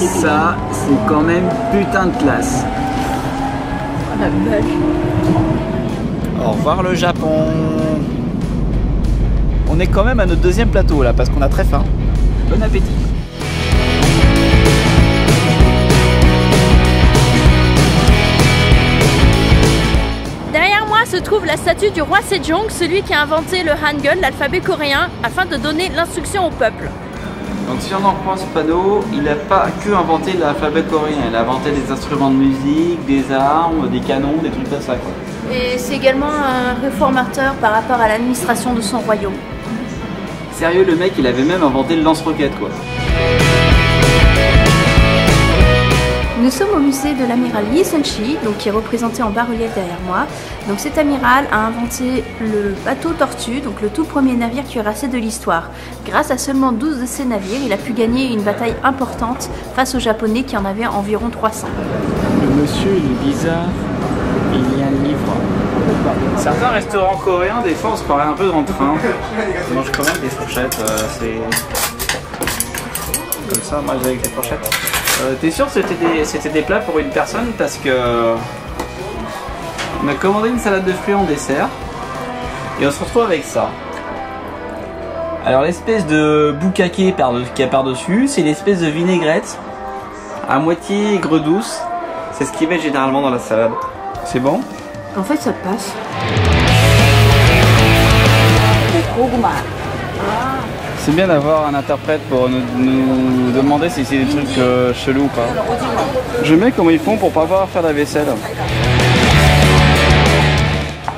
Ça, c'est quand même putain de classe. Oh la vache. Au revoir le Japon. On est quand même à notre deuxième plateau là parce qu'on a très faim. Bon appétit. Derrière moi se trouve la statue du roi Sejong, celui qui a inventé le Hangul, l'alphabet coréen, afin de donner l'instruction au peuple. Donc si on en reprend ce panneau, il n'a pas que inventé l'alphabet coréen, il a inventé des instruments de musique, des armes, des canons, des trucs comme ça quoi. Et c'est également un réformateur par rapport à l'administration de son royaume. Sérieux, le mec il avait même inventé le lance-roquette quoi. Nous sommes au musée de l'amiral Lee Sun-chi, donc qui est représenté en bas-relief derrière moi. Donc cet amiral a inventé le bateau Tortue, donc le tout premier navire cuirassé de l'histoire. Grâce à seulement 12 de ces navires, il a pu gagner une bataille importante face aux Japonais qui en avaient environ 300. Le monsieur il est bizarre, il y a un livre. Certains restaurants coréens, des fois on se croirait un peu dans le train. Ils mangent quand même des fourchettes, c'est comme ça, moi avec des fourchettes. T'es sûr que c'était des plats pour une personne parce que on a commandé une salade de fruits en dessert et on se retrouve avec ça. Alors l'espèce de bukake qu'il y a par-dessus, c'est l'espèce de vinaigrette à moitié aigre douce. C'est ce qu'ils mettent généralement dans la salade. C'est bon? En fait, ça passe. C'est bien d'avoir un interprète pour nous demander si c'est des trucs chelous ou pas. Je mets comment ils font pour pas avoir à faire la vaisselle.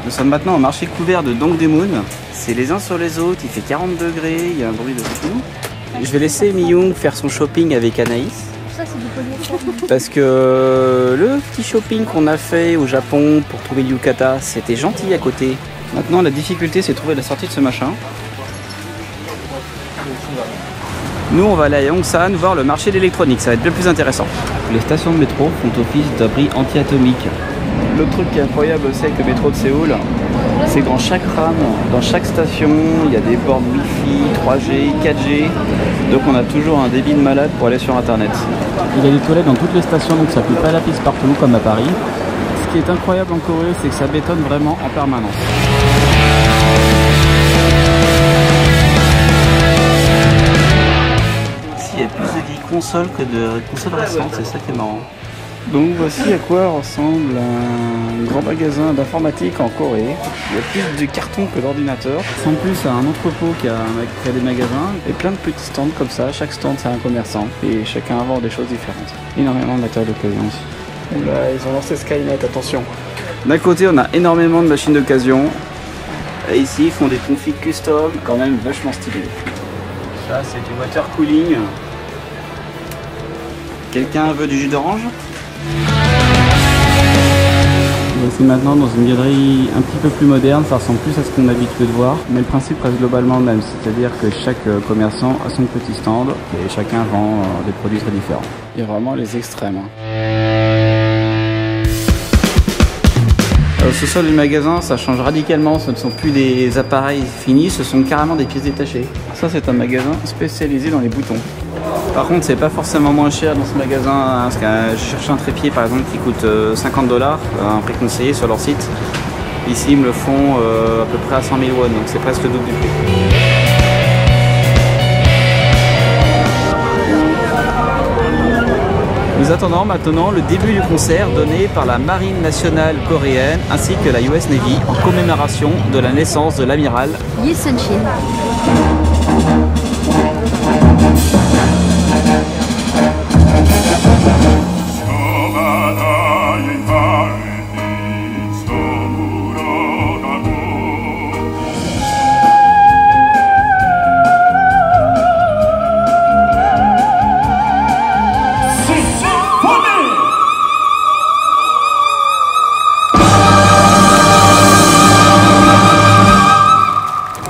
Nous sommes maintenant au marché couvert de Dongdaemun. C'est les uns sur les autres, il fait 40 degrés, il y a un bruit de fou. Je vais laisser Mi-young faire son shopping avec Anaïs. Ça, c'est du polyéthylène. Parce que le petit shopping qu'on a fait au Japon pour trouver le yukata, c'était gentil à côté. Maintenant, la difficulté, c'est de trouver la sortie de ce machin. Nous, on va aller à Yongsan voir le marché de l'électronique, ça va être bien plus intéressant. Les stations de métro font office d'abri anti-atomique. L'autre truc qui est incroyable aussi avec le métro de Séoul, c'est que dans chaque rame, dans chaque station, il y a des bornes Wi-Fi, 3G, 4G. Donc on a toujours un débit de malade pour aller sur internet. Il y a des toilettes dans toutes les stations, donc ça pue pas la pisse partout comme à Paris. Ce qui est incroyable en Corée, c'est que ça bétonne vraiment en permanence. Il y a plus de vieilles consoles que de consoles récentes, c'est ça qui est marrant. Donc voici à quoi ressemble un grand magasin d'informatique en Corée. Il y a plus de cartons que d'ordinateurs. Ça ressemble plus à un entrepôt qui a des magasins et plein de petits stands comme ça. Chaque stand c'est un commerçant et chacun vend des choses différentes. Énormément de matériel d'occasion aussi. Là ils ont lancé Skynet, attention. D'un côté on a énormément de machines d'occasion. Et ici ils font des configs custom quand même vachement stylés. Ça c'est du water cooling. Quelqu'un veut du jus d'orange? Voici maintenant dans une galerie un petit peu plus moderne, ça ressemble plus à ce qu'on a l'habitude de voir, mais le principe reste globalement le même, c'est-à-dire que chaque commerçant a son petit stand et chacun vend des produits très différents. Il y a vraiment les extrêmes. Au sous-sol du magasin, ça change radicalement, ce ne sont plus des appareils finis, ce sont carrément des pièces détachées. Ça c'est un magasin spécialisé dans les boutons. Par contre, c'est pas forcément moins cher dans ce magasin, hein, parce que je cherche un trépied par exemple qui coûte 50 $, un prix conseillé sur leur site. Ici, ils me le font à peu près à 100 000 won, donc c'est presque le double du prix. Nous attendons maintenant le début du concert donné par la Marine nationale coréenne ainsi que la US Navy en commémoration de la naissance de l'amiral Lee Sun-chi.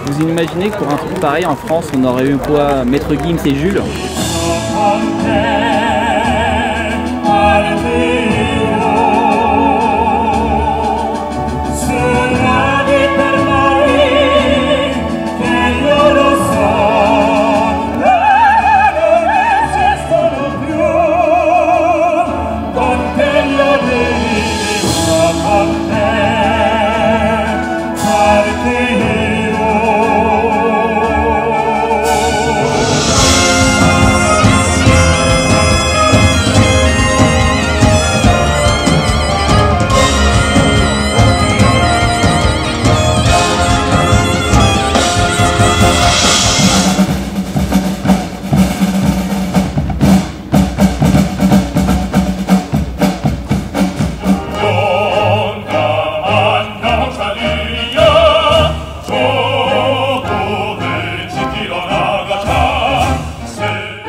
Vous imaginez que pour un truc pareil en France on aurait eu quoi? Maître Gims et Jules?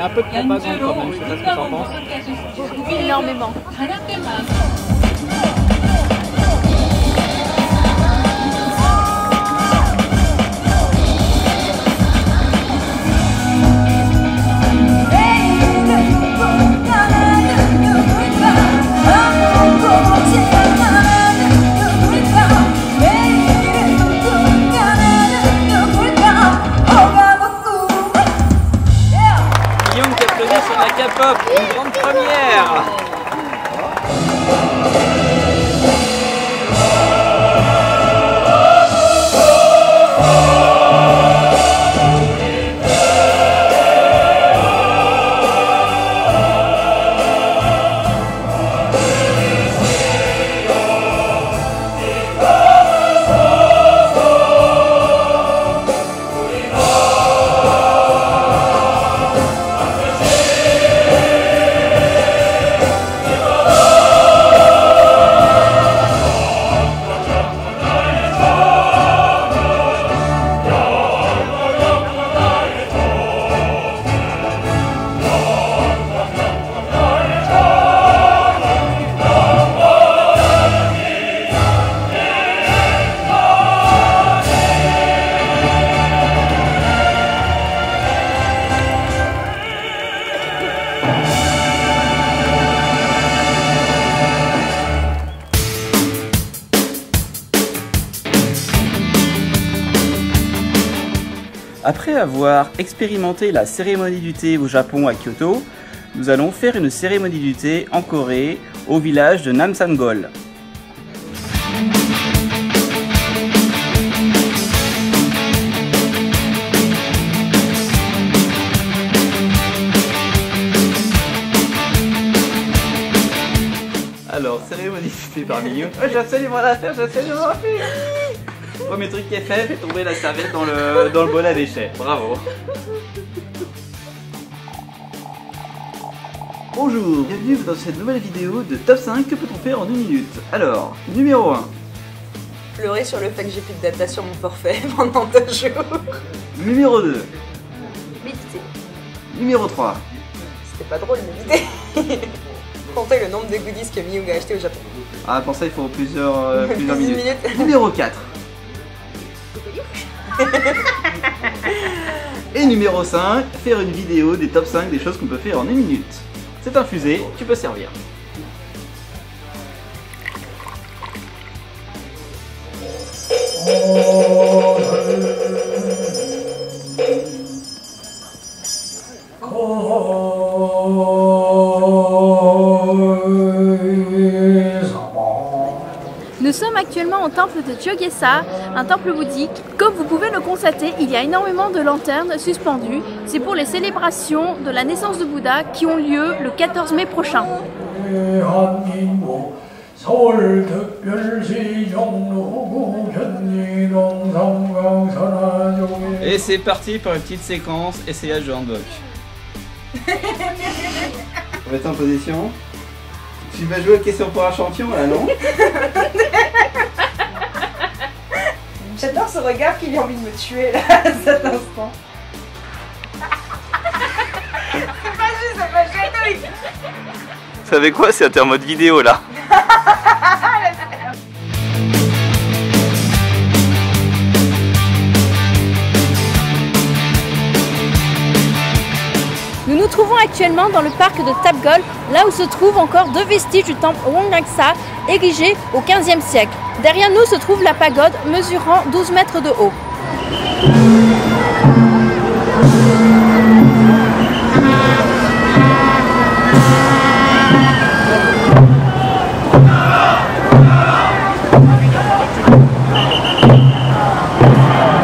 a un peu de propagande quand même, je sais pas ce que t'en penses. Énormément. Sur la K-pop, une grande première. Après avoir expérimenté la cérémonie du thé au Japon à Kyoto, nous allons faire une cérémonie du thé en Corée, au village de Namsan-gol. Alors, cérémonie du thé parmi nous. Oh, j'ai absolument la faire, j'ai absolument la faire. Premier truc qui est fait, fait tomber la serviette dans le bol à déchets. Bravo. Bonjour, bienvenue dans cette nouvelle vidéo de Top 5 que peut-on faire en 1 minute. Alors, numéro 1. Pleurer sur le fait que j'ai plus de data sur mon forfait pendant 2 jours. Numéro 2. Méditer. Numéro 3. C'était pas drôle méditer. Comptez le nombre de goodies que Miyuga a acheté au Japon. Ah, pour ça il faut plusieurs minutes. Numéro 4. Et numéro 5, faire une vidéo des top 5 des choses qu'on peut faire en 1 minute. C'est infusé, tu peux servir. Nous sommes actuellement au temple de Jogesa, un temple bouddhique. Comme vous pouvez le constater, il y a énormément de lanternes suspendues. C'est pour les célébrations de la naissance de Bouddha qui ont lieu le 14 mai prochain. Et c'est parti pour une petite séquence essayage de handbok. On va être en position. Tu vas jouer aux questions pour un champion là, non? J'adore ce regard qu'il a envie de me tuer là, à cet instant. C'est pas juste, ça m'a chatouille. Vous savez quoi? C'est en mode vidéo là. Nous nous trouvons actuellement dans le parc de Tapgol, là où se trouvent encore 2 vestiges du temple Wonggaksa, érigé au XVe siècle. Derrière nous se trouve la pagode, mesurant 12 mètres de haut.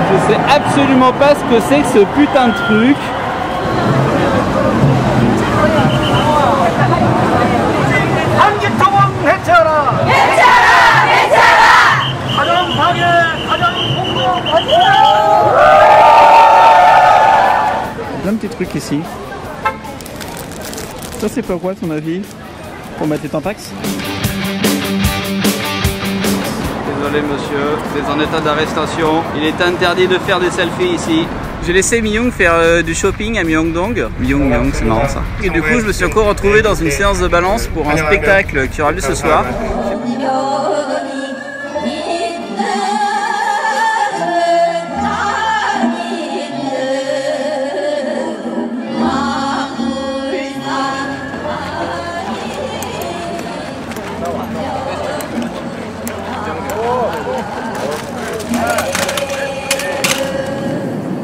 Je sais absolument pas ce que c'est que ce putain de truc. Plein de petits trucs ici. Ça c'est pour quoi à ton avis? Pour mettre les tampax? Désolé monsieur, vous êtes en état d'arrestation. Il est interdit de faire des selfies ici. J'ai laissé Myung faire du shopping à Myeongdong. Myeongdong, c'est marrant ça. Et du coup, je me suis encore retrouvé dans une séance de balance pour un spectacle qui aura lieu ce soir.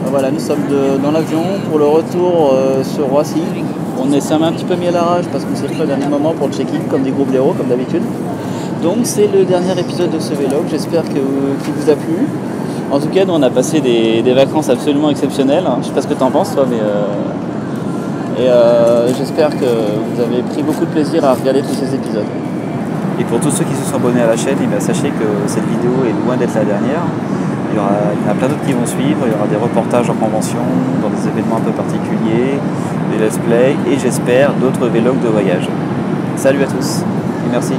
Voilà, nous sommes dans l'avion pour le retour sur Roissy. On s'est un petit peu mis à la rage parce qu'on s'est pris au dernier moment pour le check-in comme des gros blaireaux comme d'habitude. Donc c'est le dernier épisode de ce vlog, j'espère qu'il vous a plu. En tout cas, nous on a passé des vacances absolument exceptionnelles. Je sais pas ce que tu en penses toi, mais j'espère que vous avez pris beaucoup de plaisir à regarder tous ces épisodes. Et pour tous ceux qui se sont abonnés à la chaîne, sachez que cette vidéo est loin d'être la dernière. Il y en a plein d'autres qui vont suivre, il y aura des reportages en convention, dans des événements un peu particuliers, des let's play et j'espère d'autres vlogs de voyage. Salut à tous et merci.